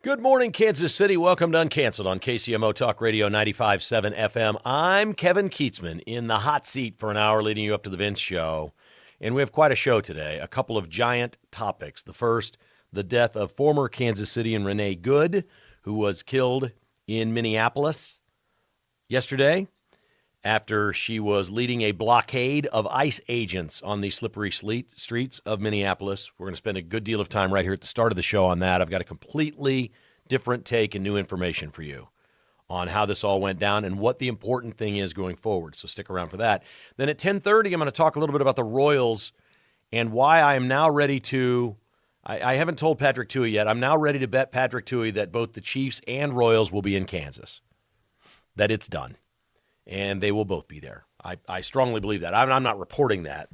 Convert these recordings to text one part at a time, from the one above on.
Good morning, Kansas City. Welcome to Uncanceled on KCMO Talk Radio 95.7 FM. I'm Kevin Kietzman in the hot seat for an hour leading you up to the Vince Show. And we have quite a show today, a couple of giant topics. The first, the death of former Kansas City and Renee Good, who was killed in Minneapolis yesterday after she was leading a blockade of ICE agents on the slippery streets of Minneapolis. We're going to spend a good deal of time right here at the start of the show on that. I've got a completely different take and new information for you on how this all went down and what the important thing is going forward. So stick around for that. Then at 10:30, I'm going to talk a little bit about the Royals and why I am now ready to I haven't told Patrick Tuohy yet. I'm now ready to bet Patrick Tuohy that both the Chiefs and Royals will be in Kansas, that it's done. And they will both be there. I strongly believe that. I'm not reporting that.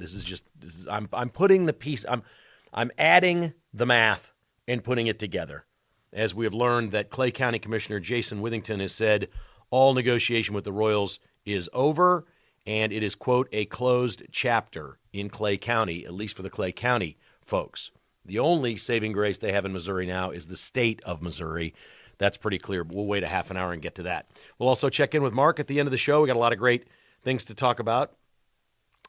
I'm putting the piece. I'm adding the math and putting it together. As we have learned that Clay County Commissioner Jason Withington has said all negotiation with the Royals is over, and it is, quote, a closed chapter in Clay County, at least for the Clay County folks. The only saving grace they have in Missouri now is the state of Missouri. That's pretty clear. We'll wait a half an hour and get to that. We'll also check in with Mark at the end of the show. We got a lot of great things to talk about,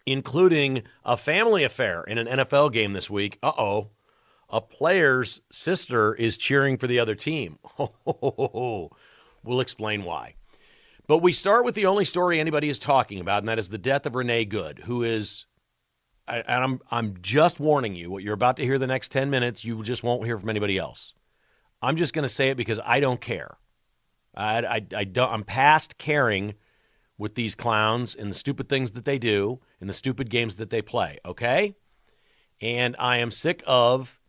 including a family affair in an NFL game this week. A player's sister is cheering for the other team. We'll explain why. But we start with the only story anybody is talking about, and that is the death of Renee Good, who is, and I'm just warning you, what you're about to hear the next 10 minutes, you just won't hear from anybody else. I'm just going to say it because I don't care. I'm past caring with these clowns and the stupid things that they do and the stupid games that they play, okay? And I am sick of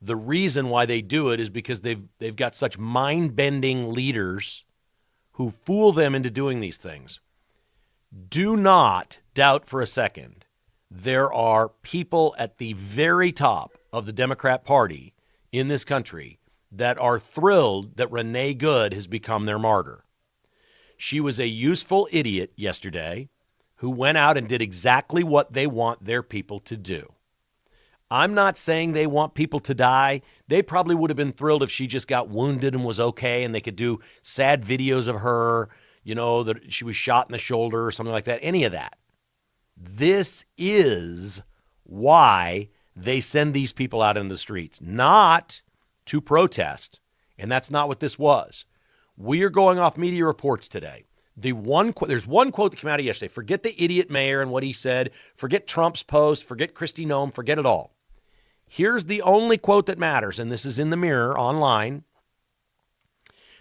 the reason why they do it is because they've got such mind-bending leaders who fool them into doing these things. Do not doubt for a second there are people at the very top of the Democrat Party in this country that are thrilled that Renee Good has become their martyr. She was a useful idiot yesterday who went out and did exactly what they want their people to do. I'm not saying they want people to die. They probably would have been thrilled if she just got wounded and was okay and they could do sad videos of her, that she was shot in the shoulder or something like that, any of that. This is why they send these people out in the streets, not to protest, and that's not what this was. We are going off media reports today. There's one quote that came out of yesterday. Forget the idiot mayor and what he said. Forget Trump's post. Forget Kristi Noem. Forget it all. Here's the only quote that matters, and this is in the Mirror online.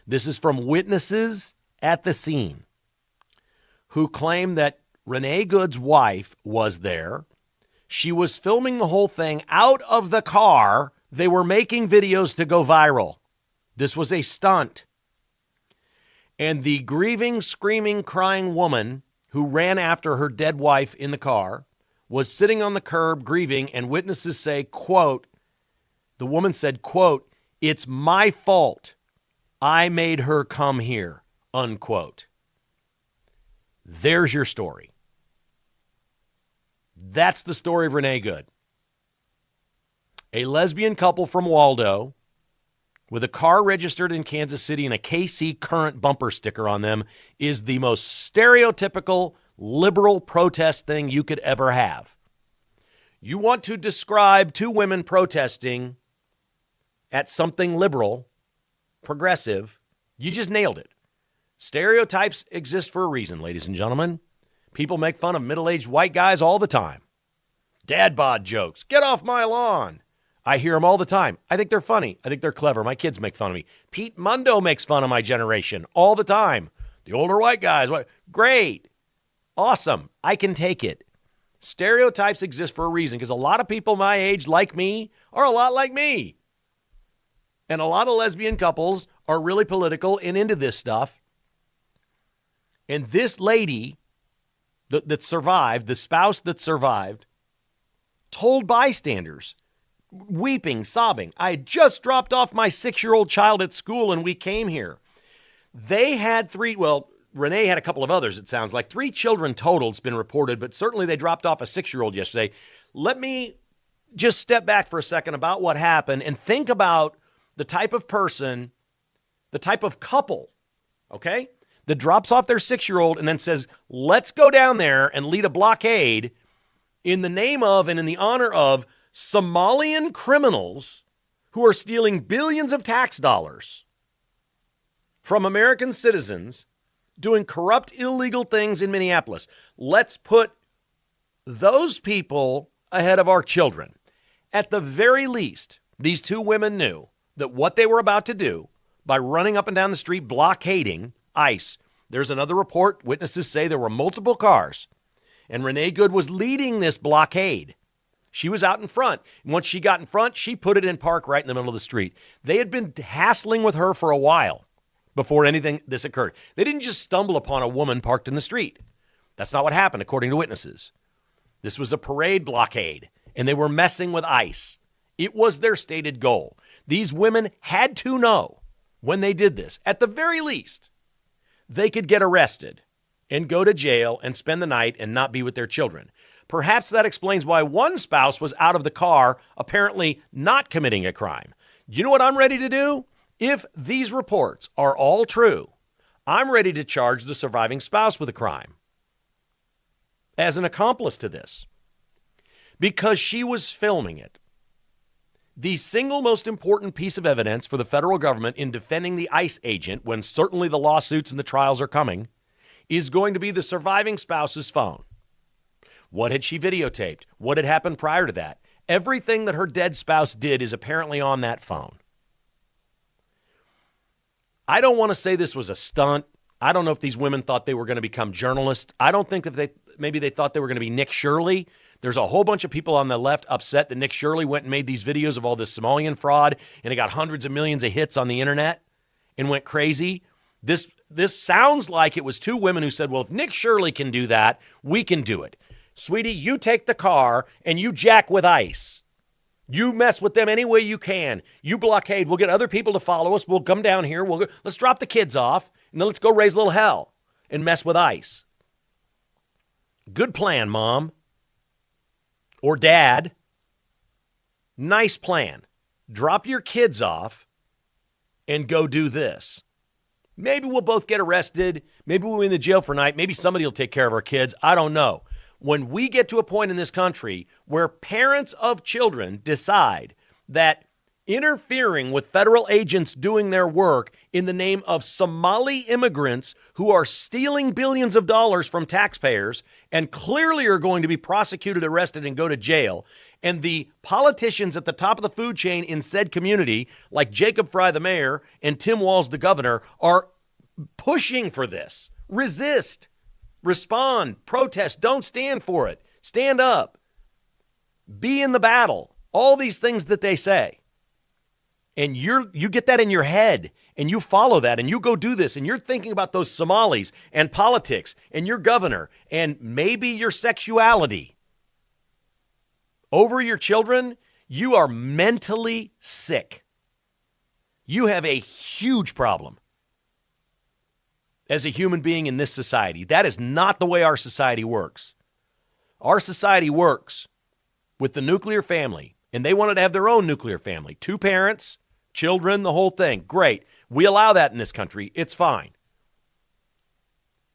This is from witnesses at the scene who claim that Renee Good's wife was there. She was filming the whole thing out of the car. They were making videos to go viral. This was a stunt. And the grieving, screaming, crying woman who ran after her dead wife in the car was sitting on the curb grieving, and witnesses say, quote, the woman said, quote, "It's my fault. I made her come here," unquote. There's your story. That's the story of Renee Good. A lesbian couple from Waldo with a car registered in Kansas City and a KC Current bumper sticker on them is the most stereotypical liberal protest thing you could ever have. You want to describe two women protesting at something liberal, progressive, you just nailed it. Stereotypes exist for a reason, ladies and gentlemen. People make fun of middle-aged white guys all the time. Dad bod jokes. Get off my lawn. I hear them all the time. I think they're funny. I think they're clever. My kids make fun of me. Pete Mundo makes fun of my generation all the time. The older white guys. Great. Awesome. I can take it. Stereotypes exist for a reason because a lot of people my age, like me, are a lot like me. And a lot of lesbian couples are really political and into this stuff. And this lady that survived, the spouse that survived, told bystanders, weeping, sobbing, "I had just dropped off my 6-year-old child at school and we came here." They had Renee had a couple of others, it sounds like. 3 children total, it's been reported, but certainly they dropped off a 6-year-old yesterday. Let me just step back for a second about what happened and think about the type of person the type of couple, okay, that drops off their 6-year-old and then says, let's go down there and lead a blockade in the name of and in the honor of Somalian criminals who are stealing billions of tax dollars from American citizens doing corrupt, illegal things in Minneapolis. Let's put those people ahead of our children. At the very least, these two women knew that what they were about to do by running up and down the street blockading ICE. There's another report. Witnesses say there were multiple cars, and Renee Good was leading this blockade. She was out in front. And once she got in front, she put it in park right in the middle of the street. They had been hassling with her for a while before this occurred. They didn't just stumble upon a woman parked in the street. That's not what happened, according to witnesses. This was a parade blockade, and they were messing with ICE. It was their stated goal. These women had to know when they did this, at the very least, they could get arrested and go to jail and spend the night and not be with their children. Perhaps that explains why one spouse was out of the car, apparently not committing a crime. You know what I'm ready to do? If these reports are all true, I'm ready to charge the surviving spouse with a crime as an accomplice to this because she was filming it. The single most important piece of evidence for the federal government in defending the ICE agent, when certainly the lawsuits and the trials are coming, is going to be the surviving spouse's phone. What had she videotaped? What had happened prior to that? Everything that her dead spouse did is apparently on that phone. I don't want to say this was a stunt. I don't know if these women thought they were going to become journalists. I don't think that maybe they thought they were going to be Nick Shirley. There's a whole bunch of people on the left upset that Nick Shirley went and made these videos of all this Somalian fraud, and it got hundreds of millions of hits on the internet and went crazy. This sounds like it was two women who said, well, if Nick Shirley can do that, we can do it. Sweetie, you take the car and you jack with ICE. You mess with them any way you can. You blockade. We'll get other people to follow us. We'll come down here. Let's drop the kids off, and then let's go raise a little hell and mess with ICE. Good plan, Mom. Or Dad. Nice plan. Drop your kids off and go do this. Maybe we'll both get arrested. Maybe we'll be in the jail for a night. Maybe somebody will take care of our kids. I don't know. When we get to a point in this country where parents of children decide that interfering with federal agents doing their work in the name of Somali immigrants who are stealing billions of dollars from taxpayers and clearly are going to be prosecuted, arrested, and go to jail, and the politicians at the top of the food chain in said community, like Jacob Fry, the mayor, and Tim Walz, the governor, are pushing for this. Resist. Respond, protest, don't stand for it. Stand up. Be in the battle. All these things that they say. And you get that in your head and you follow that and you go do this and you're thinking about those Somalis and politics and your governor and maybe your sexuality over your children. You are mentally sick. You have a huge problem as a human being in this society. That is not the way our society works. Our society works with the nuclear family, and they wanted to have their own nuclear family. 2 parents, children, the whole thing. Great. We allow that in this country. It's fine.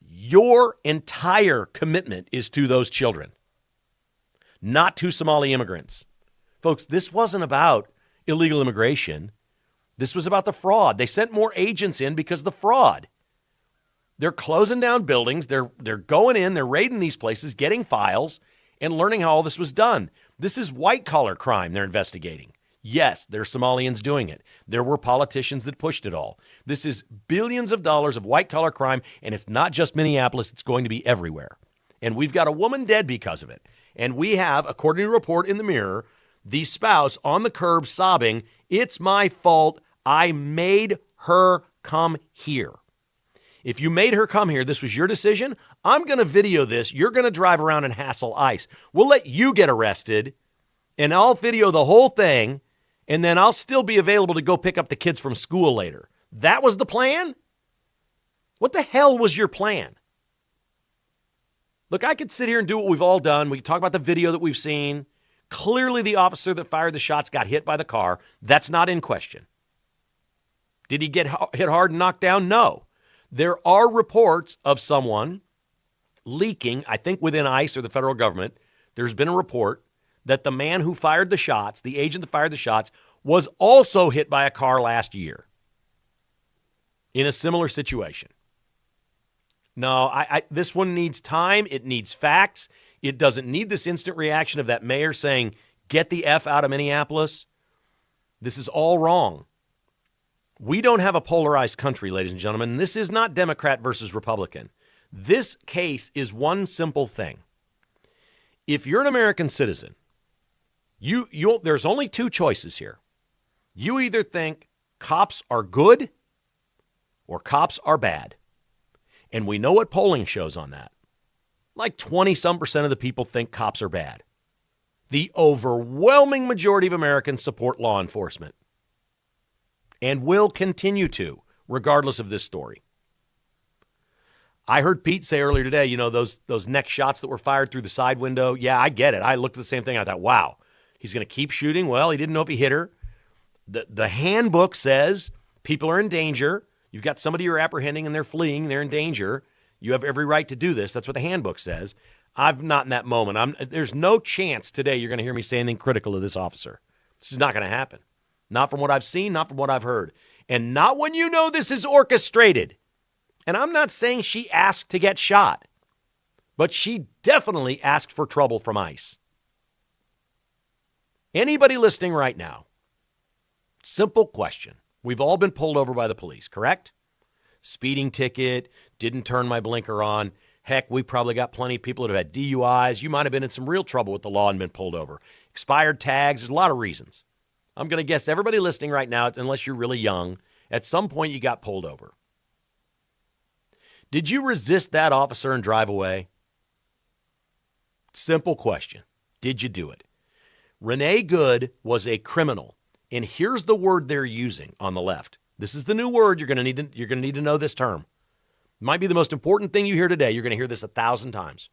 Your entire commitment is to those children, not to Somali immigrants. Folks, this wasn't about illegal immigration. This was about the fraud. They sent more agents in because of the fraud. They're closing down buildings. They're going in. They're raiding these places, getting files, and learning how all this was done. This is white-collar crime they're investigating. Yes, there's Somalians doing it. There were politicians that pushed it all. This is billions of dollars of white-collar crime, and it's not just Minneapolis. It's going to be everywhere. And we've got a woman dead because of it. And we have, according to a report in the Mirror, the spouse on the curb sobbing, "It's my fault. I made her come here." If you made her come here, this was your decision, I'm going to video this. You're going to drive around and hassle ICE. We'll let you get arrested, and I'll video the whole thing, and then I'll still be available to go pick up the kids from school later. That was the plan? What the hell was your plan? Look, I could sit here and do what we've all done. We can talk about the video that we've seen. Clearly, the officer that fired the shots got hit by the car. That's not in question. Did he get hit hard and knocked down? No. There are reports of someone leaking, I think within ICE or the federal government, there's been a report that the man who fired the shots, the agent that fired the shots, was also hit by a car last year in a similar situation. No, this one needs time. It needs facts. It doesn't need this instant reaction of that mayor saying, get the F out of Minneapolis. This is all wrong. We don't have a polarized country, ladies and gentlemen. This is not Democrat versus Republican. This case is one simple thing. If you're an American citizen, there's only two choices here. You either think cops are good or cops are bad. And we know what polling shows on that. Like 20-some% of the people think cops are bad. The overwhelming majority of Americans support law enforcement and will continue to, regardless of this story. I heard Pete say earlier today, those neck shots that were fired through the side window. Yeah, I get it. I looked at the same thing. I thought, wow, he's going to keep shooting. Well, he didn't know if he hit her. The handbook says people are in danger. You've got somebody you're apprehending and they're fleeing. They're in danger. You have every right to do this. That's what the handbook says. I'm not in that moment. There's no chance today you're going to hear me say anything critical of this officer. This is not going to happen. Not from what I've seen, not from what I've heard. And not when you know this is orchestrated. And I'm not saying she asked to get shot, but she definitely asked for trouble from ICE. Anybody listening right now, simple question. We've all been pulled over by the police, correct? Speeding ticket, didn't turn my blinker on. Heck, we probably got plenty of people that have had DUIs. You might have been in some real trouble with the law and been pulled over. Expired tags, there's a lot of reasons. I'm going to guess everybody listening right now, unless you're really young, at some point you got pulled over. Did you resist that officer and drive away? Simple question. Did you do it? Renee Good was a criminal. And here's the word they're using on the left. This is the new word. You're going to need to know this term. It might be the most important thing you hear today. You're going to hear this 1,000 times.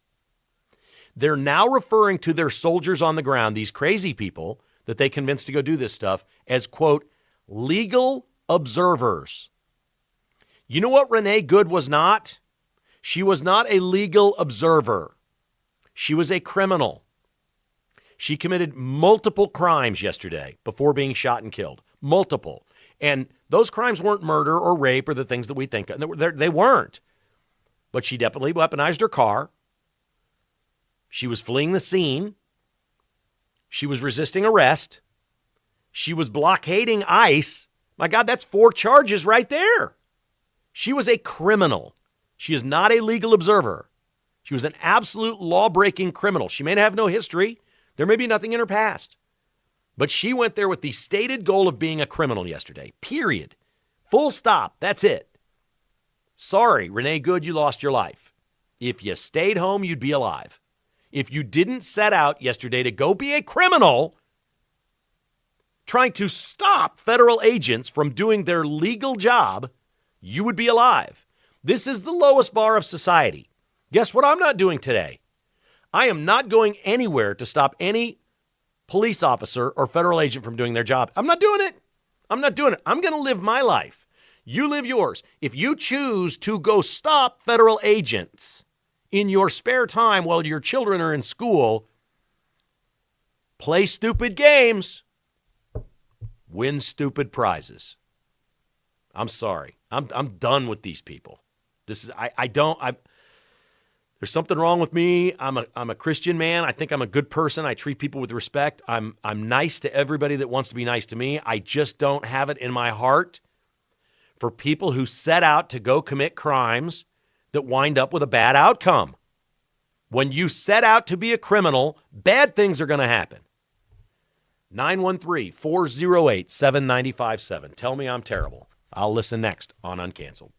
They're now referring to their soldiers on the ground, these crazy people that they convinced to go do this stuff, as, quote, legal observers. You know what Renee Good was not? She was not a legal observer. She was a criminal. She committed multiple crimes yesterday before being shot and killed. Multiple. And those crimes weren't murder or rape or the things that we think of. They weren't. But she definitely weaponized her car. She was fleeing the scene. She was resisting arrest. She was blockading ICE. My God, that's 4 charges right there. She was a criminal. She is not a legal observer. She was an absolute law-breaking criminal. She may have no history. There may be nothing in her past. But she went there with the stated goal of being a criminal yesterday. Period. Full stop. That's it. Sorry, Renee Good, you lost your life. If you stayed home, you'd be alive. If you didn't set out yesterday to go be a criminal, trying to stop federal agents from doing their legal job, you would be alive. This is the lowest bar of society. Guess what I'm not doing today? I am not going anywhere to stop any police officer or federal agent from doing their job. I'm not doing it. I'm not doing it. I'm going to live my life. You live yours. If you choose to go stop federal agents in your spare time while your children are in school, play stupid games, win stupid prizes. I'm sorry. I'm done with these people. There's something wrong with me. I'm a Christian man. I think I'm a good person. I treat people with respect. I'm nice to everybody that wants to be nice to me. I just don't have it in my heart for people who set out to go commit crimes that wind up with a bad outcome. When you set out to be a criminal, bad things are going to happen. 913-408-7957. Tell me I'm terrible. I'll listen next on Uncanceled.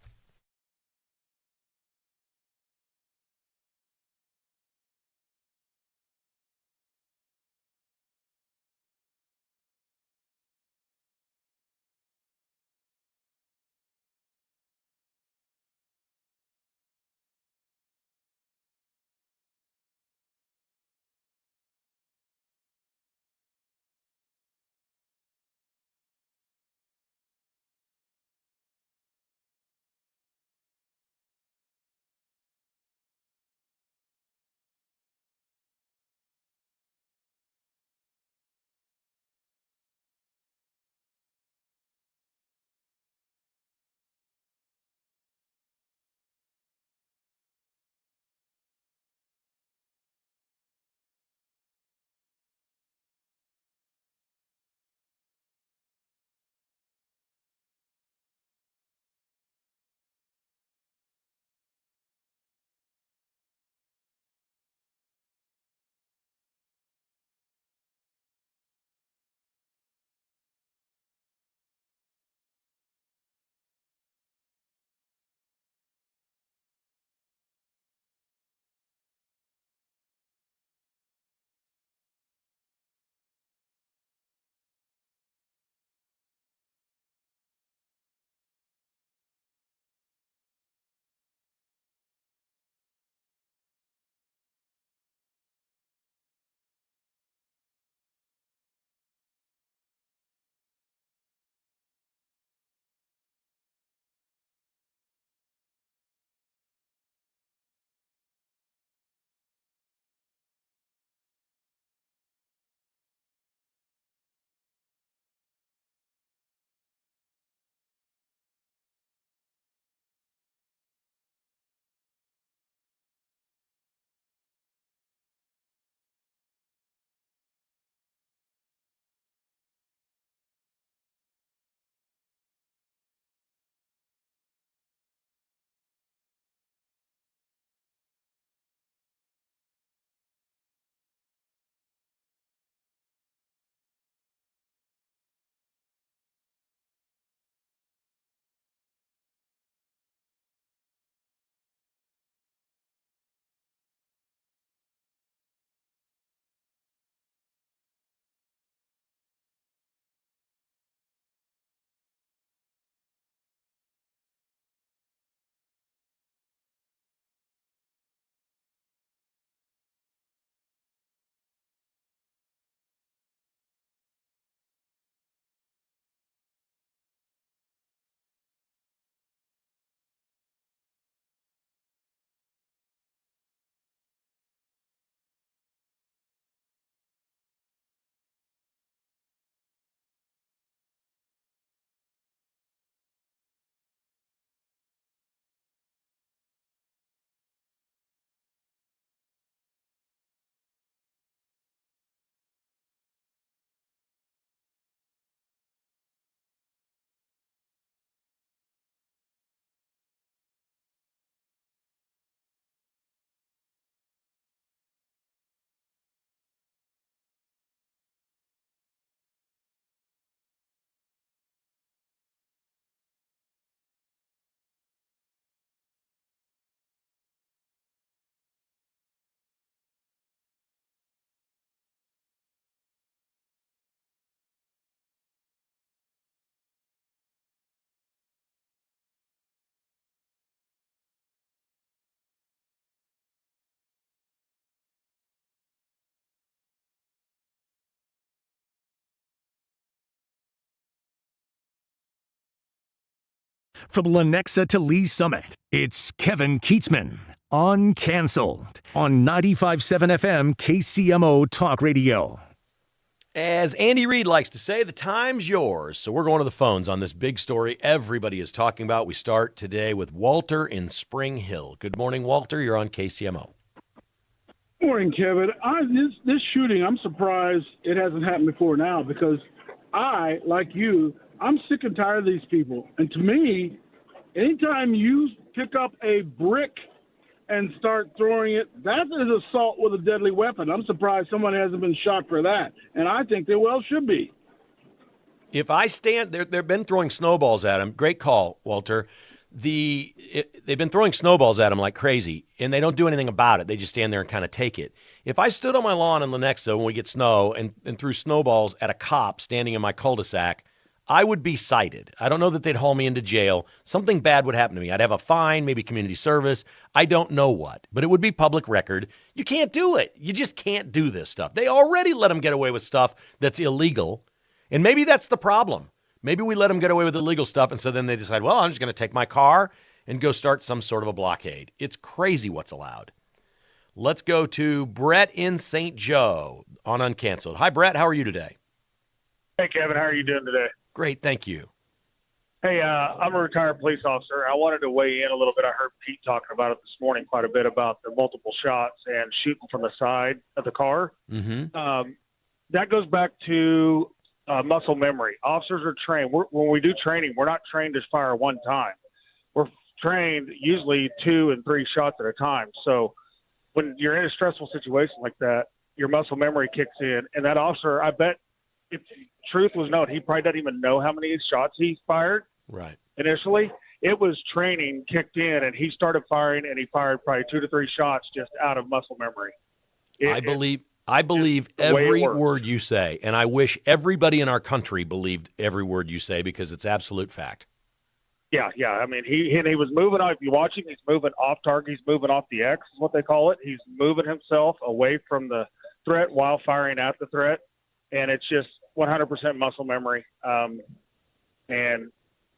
From Lenexa to Lee Summit, it's Kevin Kietzman, Uncanceled, on 95.7 FM KCMO Talk Radio. As Andy Reid likes to say, the time's yours. So we're going to the phones on this big story everybody is talking about. We start today with Walter in Spring Hill. Good morning, Walter. You're on KCMO. Morning, Kevin. This shooting, I'm surprised it hasn't happened before now because I, like you, I'm sick and tired of these people. And to me, anytime you pick up a brick and start throwing it, that is assault with a deadly weapon. I'm surprised someone hasn't been shot for that. And I think they well should be. If I stand there, they've been throwing snowballs at him. Great call, Walter. They've been throwing snowballs at him like crazy, and they don't do anything about it. They just stand there and kind of take it. If I stood on my lawn in Lenexa when we get snow and threw snowballs at a cop standing in my cul-de-sac, I would be cited. I don't know that they'd haul me into jail. Something bad would happen to me. I'd have a fine, maybe community service. I don't know what, but it would be public record. You can't do it. You just can't do this stuff. They already let them get away with stuff that's illegal, and maybe that's the problem. Maybe we let them get away with illegal stuff, and so then they decide, well, I'm just going to take my car and go start some sort of a blockade. It's crazy what's allowed. Let's go to Brett in St. Joe on Uncanceled. Hi, Brett. How are you today? Hey, Kevin. How are you doing today? Great, thank you. Hey, I'm a retired police officer. I wanted to weigh in a little bit. I heard Pete talking about it this morning quite a bit about the multiple shots and shooting from the side of the car. Mm-hmm. That goes back to muscle memory. Officers are trained. When we do training, we're not trained to fire one time. We're trained usually 2 and 3 shots at a time. So when you're in a stressful situation like that, your muscle memory kicks in. And that officer, I bet, if truth was known, he probably doesn't even know how many shots he fired. Right. Initially, it was training kicked in, and he started firing, and he fired probably 2 to 3 shots just out of muscle memory. I believe every word you say, and I wish everybody in our country believed every word you say because it's absolute fact. Yeah. I mean, he was moving on. If you watch him, he's moving off target. He's moving off the X is what they call it. He's moving himself away from the threat while firing at the threat, and it's just 100% muscle memory. And,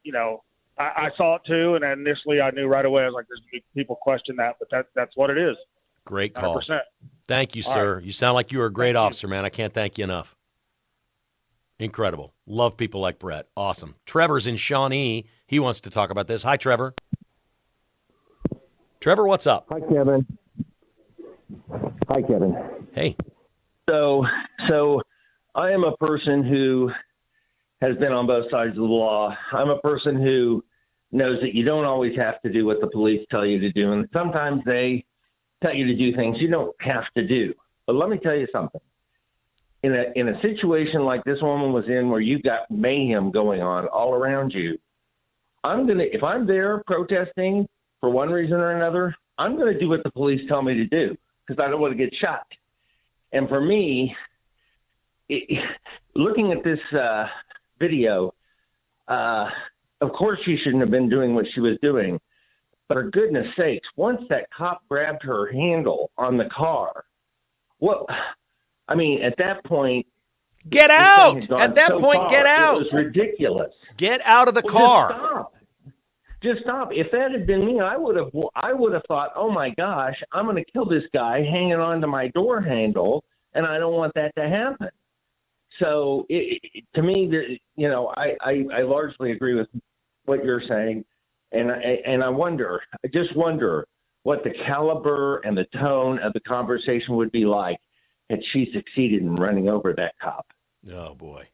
you know, I saw it too, and initially I knew right away. I was like, there's people question that, but that's what it is. Great call. 100%. Thank you, sir. Right. You sound like you were a great officer, man. I can't thank you enough. Incredible. Love people like Brett. Awesome. Trevor's in Shawnee. He wants to talk about this. Hi, Trevor. Trevor, what's up? Hi, Kevin. Hey. So I am a person who has been on both sides of the law. I'm a person who knows that you don't always have to do what the police tell you to do, and sometimes they tell you to do things you don't have to do. But let me tell you something. In a situation like this woman was in, where you've got mayhem going on all around you, if I'm there protesting for one reason or another, I'm going to do what the police tell me to do because I don't want to get shot. And for me, looking at this video, of course she shouldn't have been doing what she was doing. But for goodness sakes, once that cop grabbed her handle on the car, at that point, get out! At that point, get out! It was ridiculous. Get out of the car. Just stop. If that had been me, I would have thought, oh my gosh, I'm going to kill this guy hanging on to my door handle, and I don't want that to happen. So to me, I largely agree with what you're saying, and I just wonder what the caliber and the tone of the conversation would be like had she succeeded in running over that cop. Oh boy,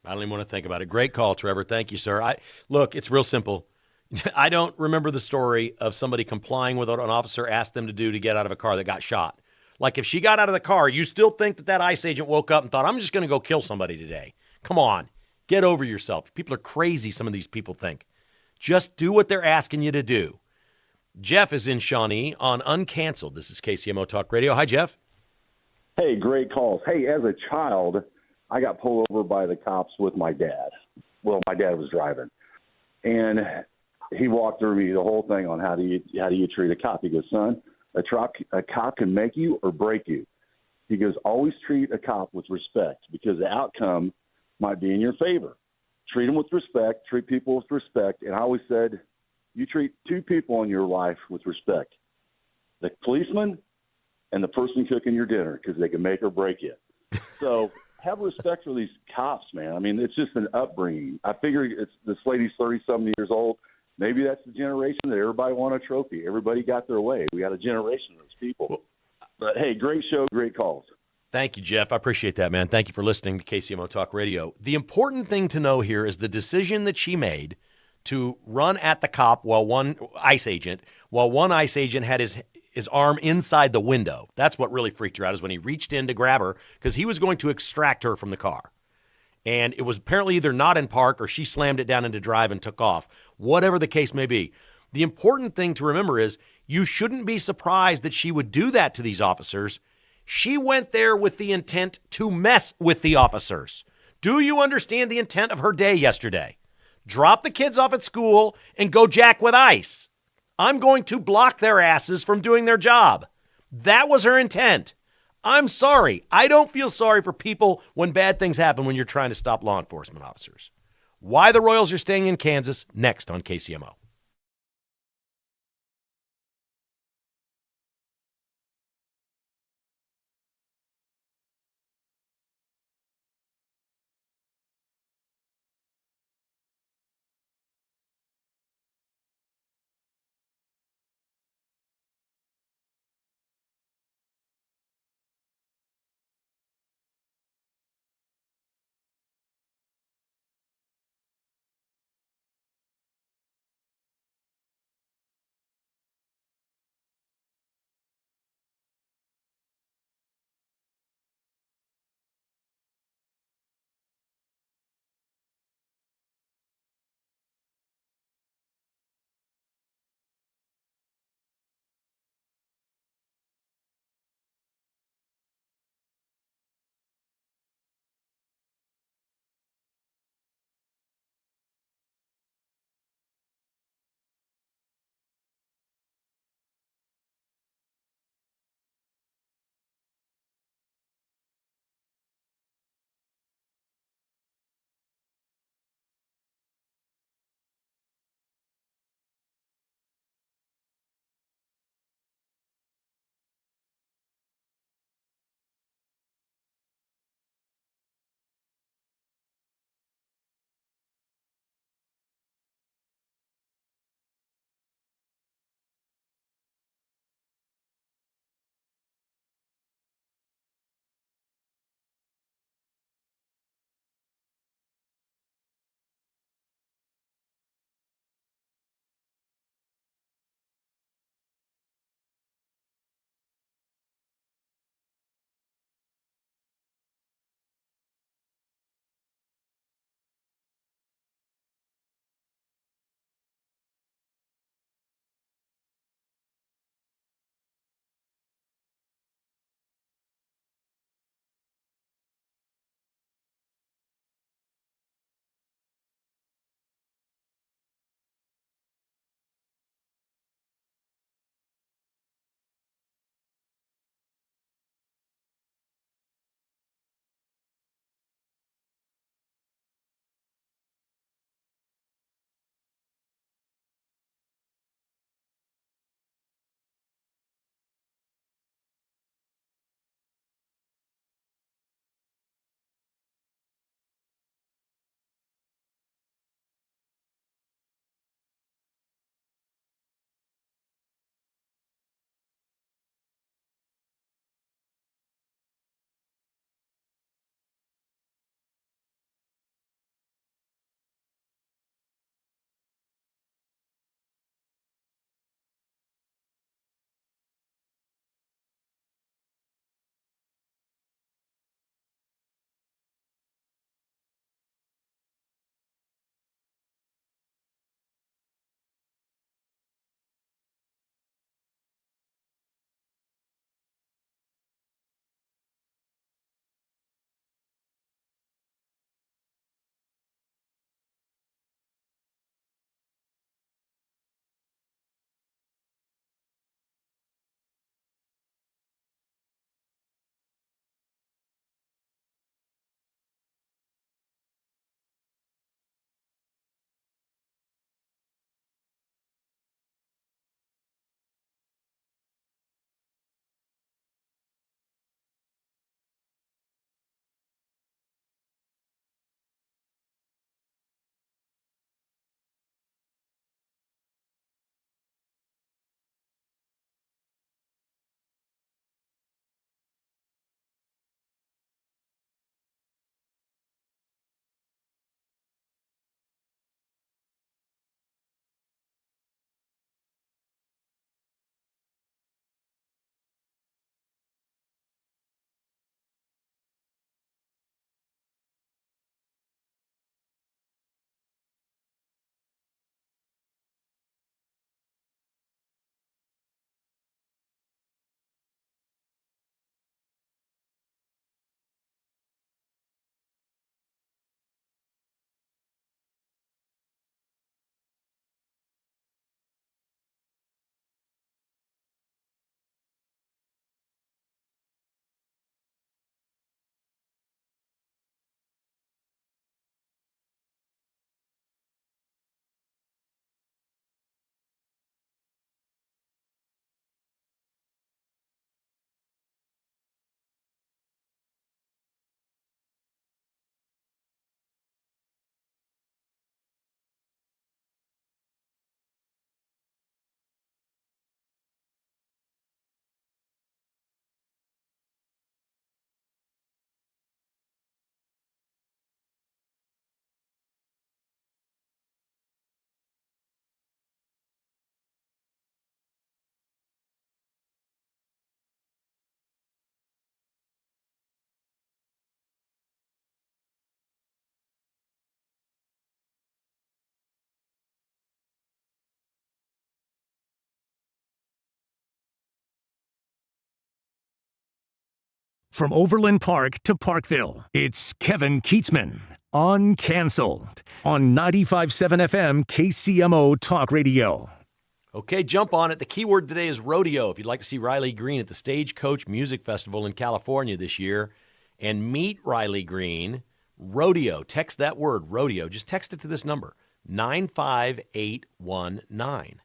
I don't even want to think about it. Great call, Trevor. Thank you, sir. Look, it's real simple. I don't remember the story of somebody complying with what an officer asked them to do to get out of a car that got shot. Like, if she got out of the car, you still think that ICE agent woke up and thought, I'm just going to go kill somebody today. Come on. Get over yourself. People are crazy, some of these people think. Just do what they're asking you to do. Jeff is in Shawnee on Uncanceled. This is KCMO Talk Radio. Hi, Jeff. Hey, great calls. Hey, as a child, I got pulled over by the cops with my dad. Well, my dad was driving. And he walked through me the whole thing on how do you treat a cop. He goes, son, a cop can make you or break you. He goes, always treat a cop with respect because the outcome might be in your favor. treat them with respect, treat people with respect. And I always said, you treat two people in your life with respect, the policeman and the person cooking your dinner, because they can make or break you. So have respect for these cops, man. I mean, it's just an upbringing. I figure this lady's 30-something years old. Maybe that's the generation that everybody won a trophy. Everybody got their way. We got a generation of those people. But, hey, great show, great calls. Thank you, Jeff. I appreciate that, man. Thank you for listening to KCMO Talk Radio. The important thing to know here is the decision that she made to run at the cop while one ICE agent had his arm inside the window. That's what really freaked her out, is when he reached in to grab her because he was going to extract her from the car. And it was apparently either not in park or she slammed it down into drive and took off, whatever the case may be. The important thing to remember is you shouldn't be surprised that she would do that to these officers. She went there with the intent to mess with the officers. Do you understand the intent of her day yesterday? Drop the kids off at school and go jack with ICE. I'm going to block their asses from doing their job. That was her intent. I'm sorry. I don't feel sorry for people when bad things happen when you're trying to stop law enforcement officers. Why the Royals are staying in Kansas, next on KCMO. From Overland Park to Parkville, it's Kevin Kietzman, Uncanceled, on 95.7 FM KCMO Talk Radio. Okay, jump on it. The keyword today is rodeo. If you'd like to see Riley Green at the Stagecoach Music Festival in California this year and meet Riley Green, rodeo. Text that word, rodeo. Just text it to this number, 95819.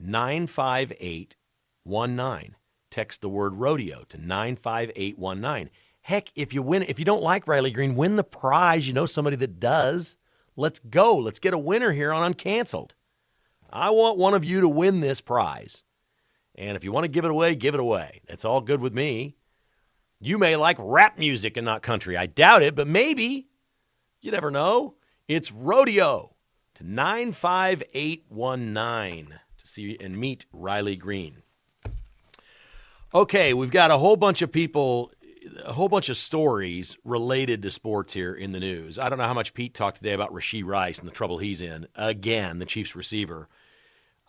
95819. Text the word rodeo to 95819. Heck, if you win, if you don't like Riley Green, win the prize. You know somebody that does. Let's go. Let's get a winner here on Uncanceled. I want one of you to win this prize. And if you want to give it away, give it away. That's all good with me. You may like rap music and not country. I doubt it, but maybe. You never know. It's rodeo to 95819 to see and meet Riley Green. Okay, we've got a whole bunch of people, a whole bunch of stories related to sports here in the news. I don't know how much Pete talked today about Rashee Rice and the trouble he's in. Again, the Chiefs receiver.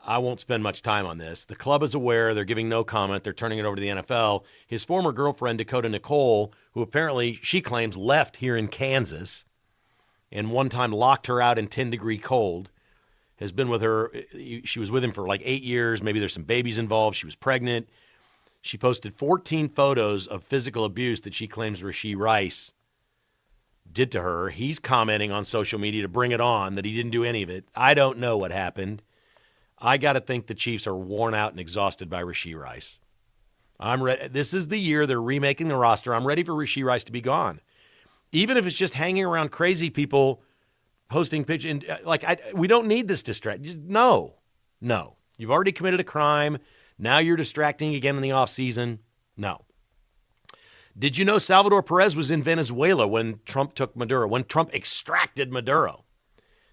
I won't spend much time on this. The club is aware. They're giving no comment. They're turning it over to the NFL. His former girlfriend, Dakota Nicole, who apparently, she claims, left here in Kansas and one time locked her out in 10-degree cold, has been with her. She was with him for like 8 years. Maybe there's some babies involved. She was pregnant. She posted 14 photos of physical abuse that she claims Rashee Rice did to her. He's commenting on social media to bring it on that he didn't do any of it. I don't know what happened. I got to think the Chiefs are worn out and exhausted by Rashee Rice. I'm ready. This is the year they're remaking the roster. I'm ready for Rashee Rice to be gone. Even if it's just hanging around crazy people posting pictures. We don't need this distraction. No. You've already committed a crime. Now you're distracting again in the offseason. No. Did you know Salvador Perez was in Venezuela when Trump took Maduro, when Trump extracted Maduro?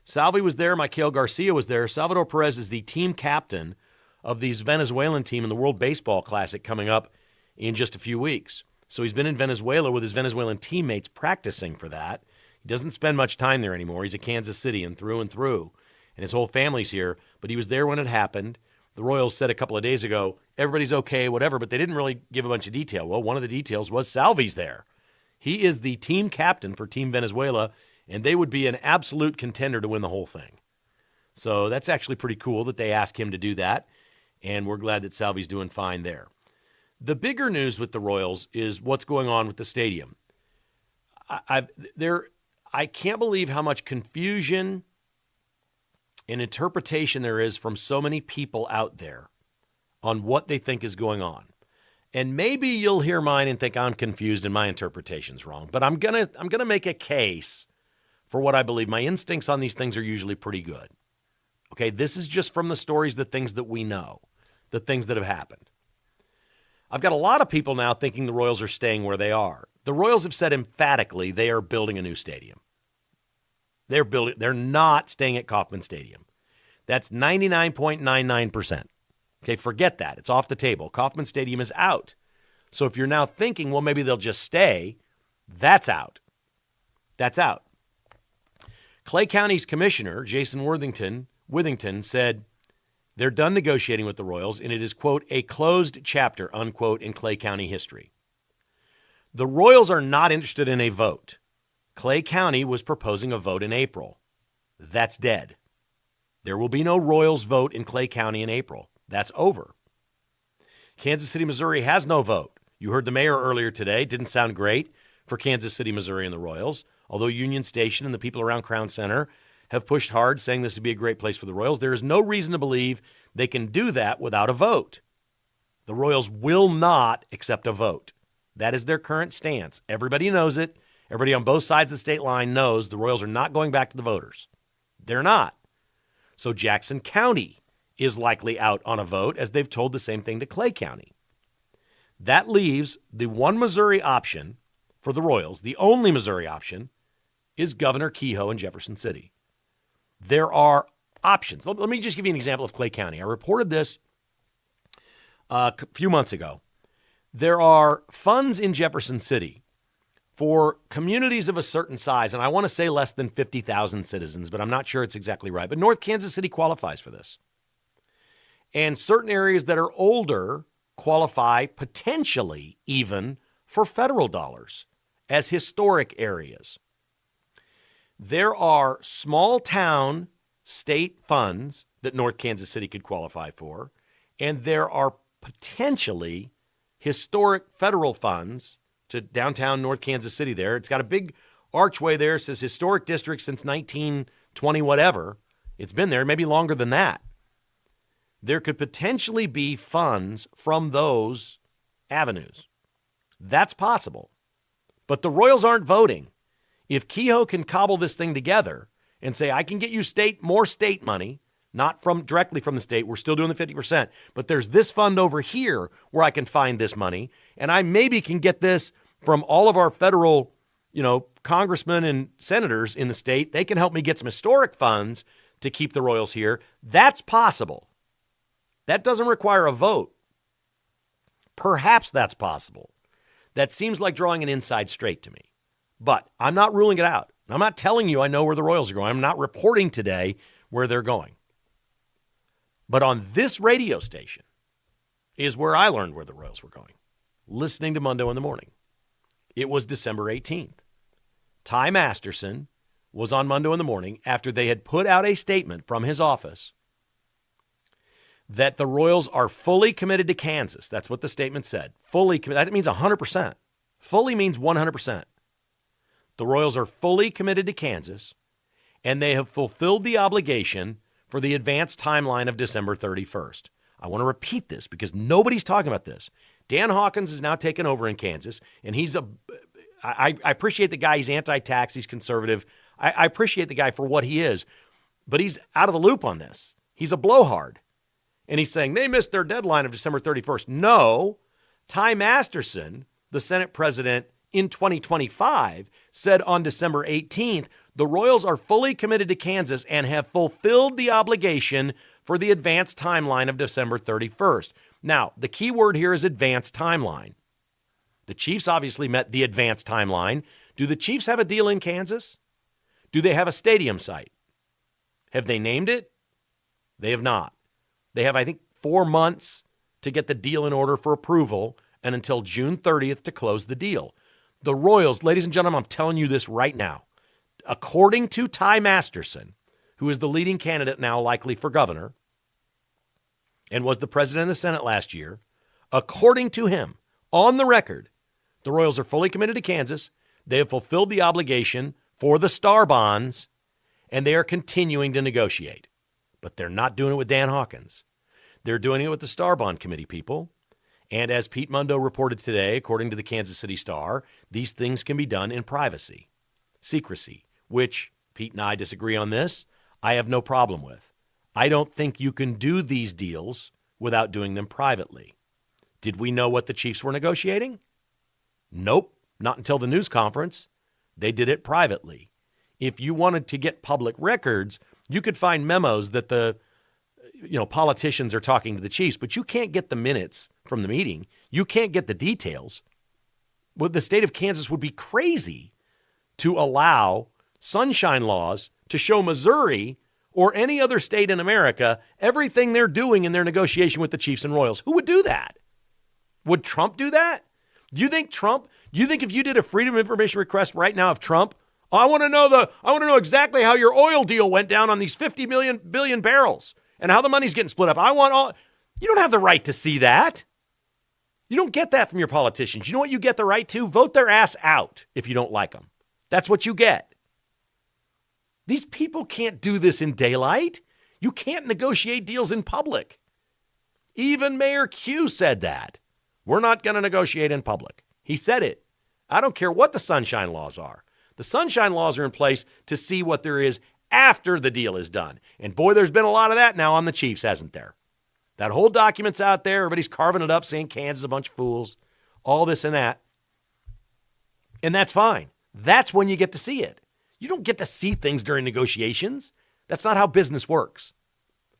Salvi was there. Michael Garcia was there. Salvador Perez is the team captain of the Venezuelan team in the World Baseball Classic coming up in just a few weeks. So he's been in Venezuela with his Venezuelan teammates practicing for that. He doesn't spend much time there anymore. He's a Kansas City and through, and his whole family's here. But he was there when it happened. The Royals said a couple of days ago, everybody's okay, whatever, but they didn't really give a bunch of detail. Well, one of the details was Salvi's there. He is the team captain for Team Venezuela, and they would be an absolute contender to win the whole thing. So that's actually pretty cool that they asked him to do that, and we're glad that Salvi's doing fine there. The bigger news with the Royals is what's going on with the stadium. I can't believe how much confusion and interpretation there is from so many people out there on what they think is going on. And maybe you'll hear mine and think I'm confused and my interpretation's wrong, but I'm gonna make a case for what I believe. My instincts on these things are usually pretty good. Okay, this is just from the stories, the things that we know, the things that have happened. I've got a lot of people now thinking the Royals are staying where they are. The Royals have said emphatically they are building a new stadium. They're not staying at Kauffman Stadium. That's 99.99%. Okay, forget that. It's off the table. Kauffman Stadium is out. So if you're now thinking, well, maybe they'll just stay, that's out. That's out. Clay County's commissioner, Jason Withington, said they're done negotiating with the Royals, and it is, quote, a closed chapter, unquote, in Clay County history. The Royals are not interested in a vote. Clay County was proposing a vote in April. That's dead. There will be no Royals vote in Clay County in April. That's over. Kansas City, Missouri has no vote. You heard the mayor earlier today. Didn't sound great for Kansas City, Missouri and the Royals, although Union Station and the people around Crown Center have pushed hard, saying this would be a great place for the Royals. There is no reason to believe they can do that without a vote. The Royals will not accept a vote. That is their current stance. Everybody knows it. Everybody on both sides of the state line knows the Royals are not going back to the voters. They're not. So Jackson County is likely out on a vote, as they've told the same thing to Clay County. That leaves the one Missouri option for the Royals, the only Missouri option, is Governor Kehoe in Jefferson City. There are options. Let me just give you an example of Clay County. I reported this a few months ago. There are funds in Jefferson City for communities of a certain size, and I want to say less than 50,000 citizens, but I'm not sure it's exactly right. But North Kansas City qualifies for this. And certain areas that are older qualify potentially even for federal dollars as historic areas. There are small town state funds that North Kansas City could qualify for, and there are potentially historic federal funds to downtown North Kansas City there. It's got a big archway there. It says historic district since 1920 whatever. It's been there maybe longer than that. There could potentially be funds from those avenues. That's possible. But the Royals aren't voting. If Kehoe can cobble this thing together and say, I can get you more state money, not directly from the state, we're still doing the 50%, but there's this fund over here where I can find this money, and I maybe can get this from all of our federal, congressmen and senators in the state. They can help me get some historic funds to keep the Royals here. That's possible. That doesn't require a vote. Perhaps that's possible. That seems like drawing an inside straight to me. But I'm not ruling it out. I'm not telling you I know where the Royals are going. I'm not reporting today where they're going. But on this radio station is where I learned where the Royals were going, listening to Mundo in the Morning. It was December 18th. Ty Masterson was on Mundo in the Morning after they had put out a statement from his office that the Royals are fully committed to Kansas. That's what the statement said. Fully committed. That means 100%. Fully means 100%. The Royals are fully committed to Kansas, and they have fulfilled the obligation for the advanced timeline of December 31st. I want to repeat this because nobody's talking about this. Dan Hawkins is now taken over in Kansas, and I appreciate the guy. He's anti-tax. He's conservative. I appreciate the guy for what he is, but he's out of the loop on this. He's a blowhard, and he's saying they missed their deadline of December 31st. No, Ty Masterson, the Senate president in 2025, said on December 18th, the Royals are fully committed to Kansas and have fulfilled the obligation for the advanced timeline of December 31st. Now, the key word here is advanced timeline. The Chiefs obviously met the advanced timeline. Do the Chiefs have a deal in Kansas? Do they have a stadium site? Have they named it? They have not. They have, I think, 4 months to get the deal in order for approval and until June 30th to close the deal. The Royals, ladies and gentlemen, I'm telling you this right now. According to Ty Masterson, who is the leading candidate now likely for governor and was the president of the Senate last year, according to him, on the record, the Royals are fully committed to Kansas. They have fulfilled the obligation for the Star bonds, and they are continuing to negotiate. But they're not doing it with Dan Hawkins. They're doing it with the Star Bond Committee people. And as Pete Mundo reported today, according to the Kansas City Star, these things can be done in privacy, secrecy, which Pete and I disagree on this. I have no problem with. I don't think you can do these deals without doing them privately. Did we know what the Chiefs were negotiating? Nope, not until the news conference. They did it privately. If you wanted to get public records, you could find memos that the politicians are talking to the Chiefs, but you can't get the minutes from the meeting. You can't get the details. Well, the state of Kansas would be crazy to allow sunshine laws to show Missouri or any other state in America everything they're doing in their negotiation with the Chiefs and Royals. Who would do that? Would Trump do that? Do you think if you did a Freedom of Information request right now of Trump, I want to know exactly how your oil deal went down on these 50 billion barrels and how the money's getting split up. You don't have the right to see that. You don't get that from your politicians. You know what you get the right to? Vote their ass out if you don't like them. That's what you get. These people can't do this in daylight. You can't negotiate deals in public. Even Mayor Q said that. We're not going to negotiate in public. He said it. I don't care what the sunshine laws are. The sunshine laws are in place to see what there is after the deal is done. And boy, there's been a lot of that now on the Chiefs, hasn't there? That whole document's out there. Everybody's carving it up, saying Kansas is a bunch of fools, all this and that. And that's fine. That's when you get to see it. You don't get to see things during negotiations. That's not how business works.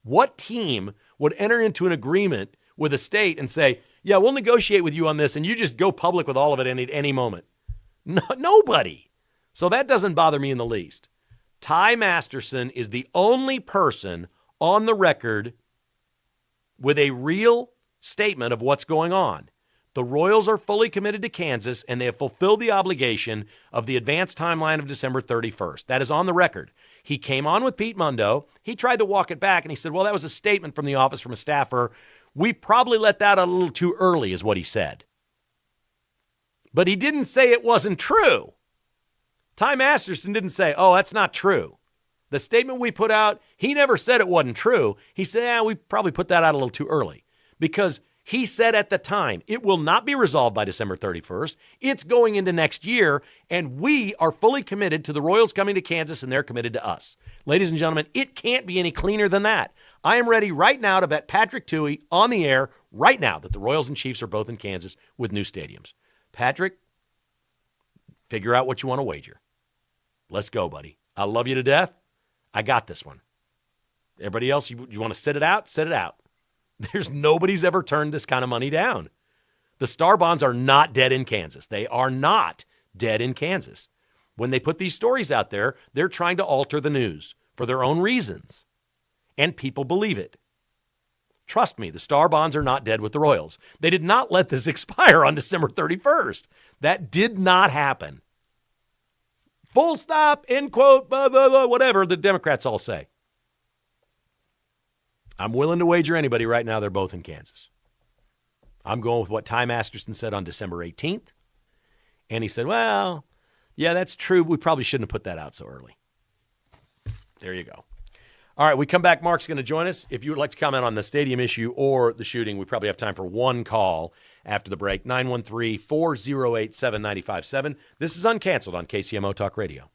What team would enter into an agreement with a state and say, yeah, we'll negotiate with you on this, and you just go public with all of it at any moment? No, nobody. So that doesn't bother me in the least. Ty Masterson is the only person on the record with a real statement of what's going on. The Royals are fully committed to Kansas, and they have fulfilled the obligation of the advanced timeline of December 31st. That is on the record. He came on with Pete Mundo. He tried to walk it back, and he said, well, that was a statement from the office from a staffer. We probably let that out a little too early, is what he said. But he didn't say it wasn't true. Ty Masterson didn't say, oh, that's not true. The statement we put out, he never said it wasn't true. He said, we probably put that out a little too early. Because he said at the time, it will not be resolved by December 31st. It's going into next year, and we are fully committed to the Royals coming to Kansas, and they're committed to us. Ladies and gentlemen, it can't be any cleaner than that. I am ready right now to bet Patrick Toohey on the air right now that the Royals and Chiefs are both in Kansas with new stadiums. Patrick, figure out what you want to wager. Let's go, buddy. I love you to death. I got this one. Everybody else, you want to sit it out? Sit it out. There's nobody's ever turned this kind of money down. The Star Bonds are not dead in Kansas. They are not dead in Kansas. When they put these stories out there, they're trying to alter the news for their own reasons. And people believe it. Trust me, the Star Bonds are not dead with the Royals. They did not let this expire on December 31st. That did not happen. Full stop, end quote, blah, blah, blah, whatever the Democrats all say. I'm willing to wager anybody right now they're both in Kansas. I'm going with what Ty Masterson said on December 18th. And he said, well, yeah, that's true. We probably shouldn't have put that out so early. There you go. All right, we come back. Mark's going to join us. If you would like to comment on the stadium issue or the shooting, we probably have time for one call after the break. 913-408-7957. This is Uncanceled on KCMO Talk Radio.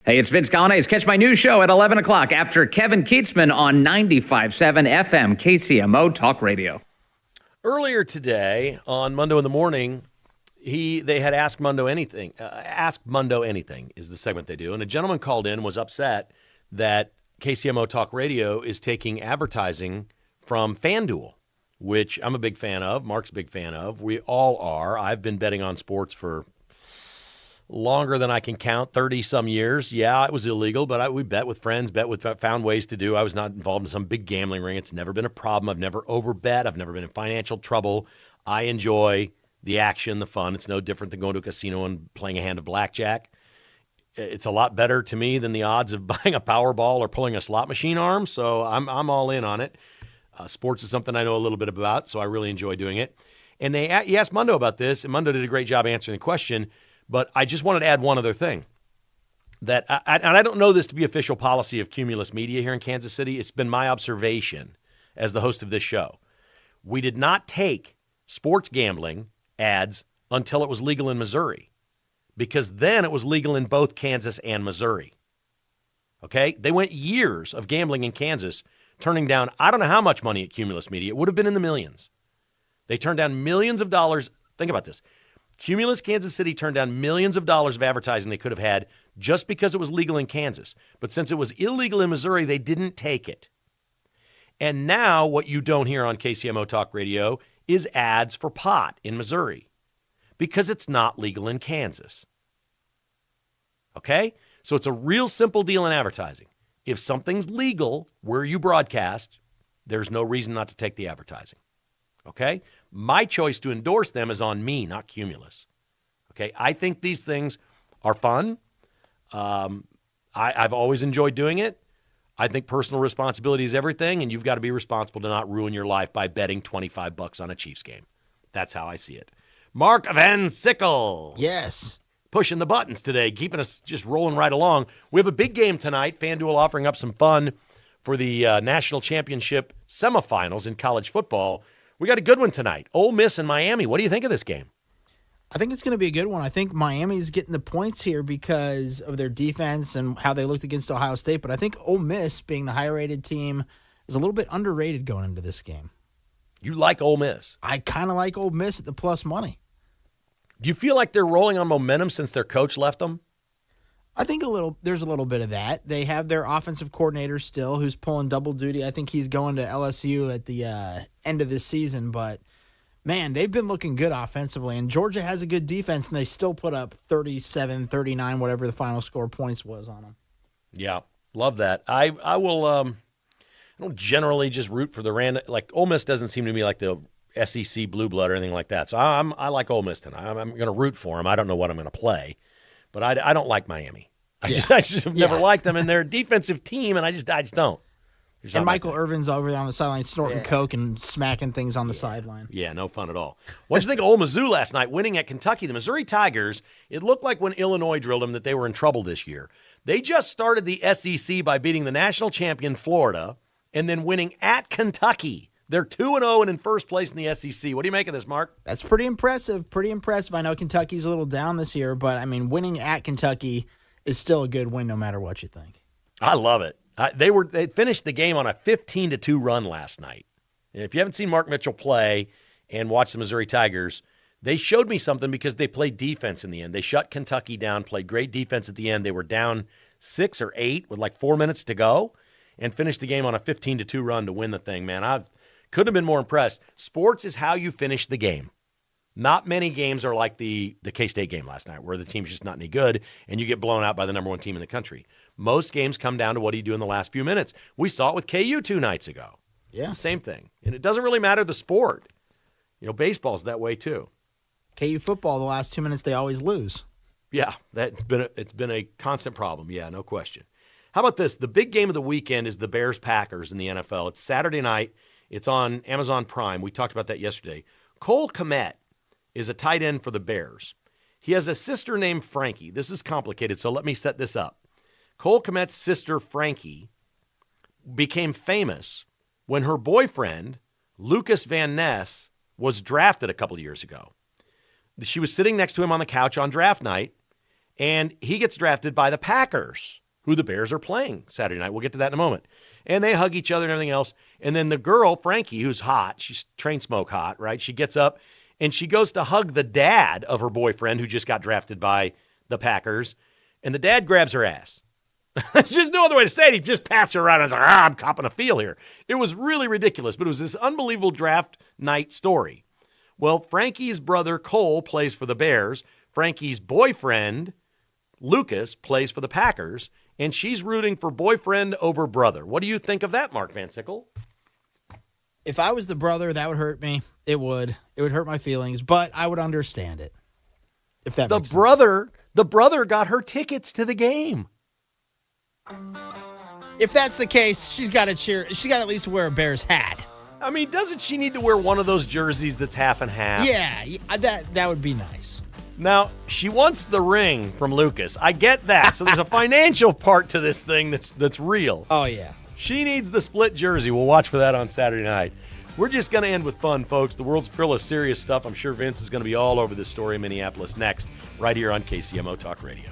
Hey, it's Vince Gallane's Catch My News Show at 11 o'clock after Kevin Kietzman on 95.7 FM KCMO Talk Radio. Earlier today on Mundo in the Morning, they had Ask Mundo Anything. Ask Mundo Anything is the segment they do. And a gentleman called in and was upset that KCMO Talk Radio is taking advertising from FanDuel, which I'm a big fan of. Mark's a big fan of. We all are. I've been betting on sports for longer than I can count, 30-some years. Yeah, it was illegal, but we bet with friends, found ways to do. I was not involved in some big gambling ring. It's never been a problem. I've never overbet. I've never been in financial trouble. I enjoy the action, the fun. It's no different than going to a casino and playing a hand of blackjack. It's a lot better to me than the odds of buying a Powerball or pulling a slot machine arm, so I'm all in on it. Sports is something I know a little bit about, so I really enjoy doing it. And he asked Mundo about this, and Mundo did a great job answering the question. But I just wanted to add one other thing. And I don't know this to be official policy of Cumulus Media here in Kansas City. It's been my observation as the host of this show. We did not take sports gambling ads until it was legal in Missouri, because then it was legal in both Kansas and Missouri. Okay? They went years of gambling in Kansas, turning down I don't know how much money at Cumulus Media. It would have been in the millions. They turned down millions of dollars. Think about this. Cumulus Kansas City turned down millions of dollars of advertising they could have had just because it was legal in Kansas. But since it was illegal in Missouri, they didn't take it. And now what you don't hear on KCMO Talk Radio is ads for pot in Missouri because it's not legal in Kansas. Okay? So it's a real simple deal in advertising. If something's legal where you broadcast, there's no reason not to take the advertising. Okay? My choice to endorse them is on me, not Cumulus. Okay? I think these things are fun. I've always enjoyed doing it. I think personal responsibility is everything, and you've got to be responsible to not ruin your life by betting $25 on a Chiefs game. That's how I see it. Mark Van Sickle. Yes. Pushing the buttons today, keeping us just rolling right along. We have a big game tonight. FanDuel offering up some fun for the national championship semifinals in college football. We got a good one tonight. Ole Miss and Miami. What do you think of this game? I think it's going to be a good one. I think Miami's getting the points here because of their defense and how they looked against Ohio State. But I think Ole Miss, being the higher-rated team, is a little bit underrated going into this game. You like Ole Miss? I kind of like Ole Miss at the plus money. Do you feel like they're rolling on momentum since their coach left them? I think there's a little bit of that. They have their offensive coordinator still who's pulling double duty. I think he's going to LSU at the end of this season. But, man, they've been looking good offensively. And Georgia has a good defense, and they still put up 37, 39, whatever the final score points was on them. Yeah, love that. I will I don't generally just root for the random. Like, Ole Miss doesn't seem to me like the SEC blue blood or anything like that. So I like Ole Miss tonight. I'm going to root for them. I don't know what I'm going to play. But I don't like Miami. I just have never liked them, and they're a defensive team, and I just don't. And Michael Irvin's over there on the sideline snorting coke and smacking things on the sideline. Yeah, no fun at all. What did you think of Ole Mizzou last night, winning at Kentucky? The Missouri Tigers, it looked like when Illinois drilled them that they were in trouble this year. They just started the SEC by beating the national champion Florida and then winning at Kentucky. They're 2-0 and in first place in the SEC. What do you make of this, Mark? That's pretty impressive. Pretty impressive. I know Kentucky's a little down this year, but, I mean, winning at Kentucky is still a good win no matter what you think. I love it. They finished the game on a 15-2 run last night. And if you haven't seen Mark Mitchell play and watch the Missouri Tigers, they showed me something because they played defense in the end. They shut Kentucky down, played great defense at the end. They were down 6 or 8 with like 4 minutes to go and finished the game on a 15-2 run to win the thing, man. I couldn't have been more impressed. Sports is how you finish the game. Not many games are like the K-State game last night where the team's just not any good and you get blown out by the number one team in the country. Most games come down to what do you do in the last few minutes. We saw it with KU 2 nights ago. Yeah. It's the same thing. And it doesn't really matter the sport. You know, baseball's that way too. KU football, the last 2 minutes, they always lose. Yeah, it's been a constant problem. Yeah, no question. How about this? The big game of the weekend is the Bears-Packers in the NFL. It's Saturday night. It's on Amazon Prime. We talked about that yesterday. Cole Kmet is a tight end for the Bears. He has a sister named Frankie. This is complicated, so let me set this up. Cole Kmet's sister, Frankie, became famous when her boyfriend, Lucas Van Ness, was drafted a couple of years ago. She was sitting next to him on the couch on draft night, And he gets drafted by the Packers, who the Bears are playing Saturday night. We'll get to that in a moment. And they hug each other and everything else. And then the girl, Frankie, who's hot, she's train smoke hot, right? She gets up and she goes to hug the dad of her boyfriend who just got drafted by the Packers. And the dad grabs her ass. There's just no other way to say it. He just pats her around and is like, I'm copping a feel here. It was really ridiculous, but it was this unbelievable draft night story. Well, Frankie's brother, Cole, plays for the Bears. Frankie's boyfriend, Lucas, plays for the Packers, and she's rooting for boyfriend over brother. What do you think of that, Mark Van Sickle? If I was the brother, that would hurt me. It would. It would hurt my feelings, but I would understand it. If that makes sense. The brother got her tickets to the game. If that's the case, she's got to cheer. She got to at least wear a Bears hat. I mean, doesn't she need to wear one of those jerseys that's half and half? Yeah, that would be nice. Now, she wants the ring from Lucas. I get that. So there's a financial part to this thing that's real. Oh, yeah. She needs the split jersey. We'll watch for that on Saturday night. We're just going to end with fun, folks. The world's full of serious stuff. I'm sure Vince is going to be all over this story in Minneapolis next, right here on KCMO Talk Radio.